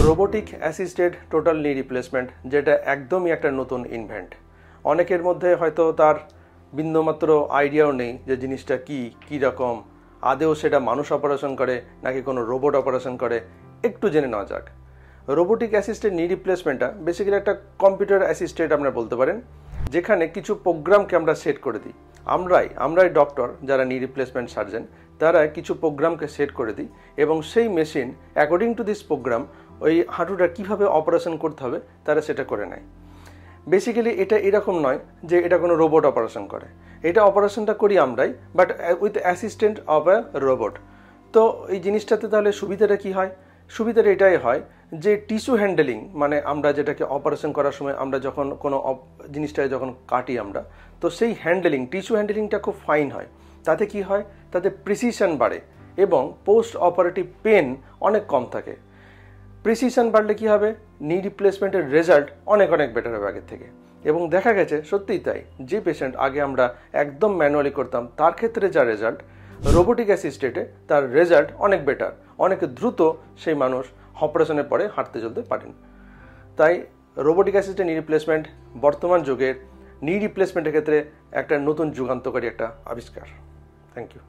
Robotic assisted total নি replacement যেটা একদমই একটা নতুন ইনভেন্ট। অনেকের মধ্যে হয়তো তার বিন্দুমাত্র আইডিয়াও নেই যে জিনিসটা কী রকম, আদেও সেটা মানুষ অপারেশন করে নাকি কোনো রোবট অপারেশন করে। একটু জেনে নেওয়া যাক। রোবোটিক অ্যাসিস্টেড নি রিপ্লেসমেন্টটা বেসিক্যালি একটা কম্পিউটার অ্যাসিস্টেড আপনারা বলতে পারেন, যেখানে কিছু প্রোগ্রামকে আমরা সেট করে দিই। আমরাই ডক্টর যারা নি রিপ্লেসমেন্ট সার্জন, তারা কিছু প্রোগ্রামকে সেট করে দিই এবং সেই machine according to this program ওই হাঁটুটা কীভাবে অপারেশন করতে হবে তারা সেটা করে নেয়। বেসিক্যালি এটা এরকম নয় যে এটা কোনো রোবট অপারেশন করে, এটা অপারেশনটা করি আমরাই, but with assistant of A robot. তো এই জিনিসটাতে তাহলে সুবিধাটা কী হয়? সুবিধাটা এটাই হয় যে টিস্যু হ্যান্ডেলিং, মানে আমরা যেটাকে অপারেশন করার সময় আমরা যখন কোনো জিনিসটাকে যখন কাটি আমরা, তো সেই টিস্যু হ্যান্ডেলিংটা খুব ফাইন হয়। তাতে কি হয়? তাতে প্রিসিশন বাড়ে এবং পোস্ট অপারেটিভ পেন অনেক কম থাকে। প্রিসিশন বাড়লে কি হবে? নি রিপ্লেসমেন্টের রেজাল্ট অনেক বেটার হবে আগের থেকে। এবং দেখা গেছে সত্যিই তাই, যে পেশেন্ট আগে আমরা একদম ম্যানুয়ালি করতাম তার ক্ষেত্রে যা রেজাল্ট, রোবোটিক অ্যাসিস্টেডে তার রেজাল্ট অনেক বেটার, অনেক দ্রুত সেই মানুষ অপারেশনের পরে হাঁটতে চলতে পারেন। তাই রোবোটিক অ্যাসিস্টেড নি রিপ্লেসমেন্ট বর্তমান যুগের নি রিপ্লেসমেন্টের ক্ষেত্রে একটা নতুন যুগান্তকারী একটা আবিষ্কার। Thank you.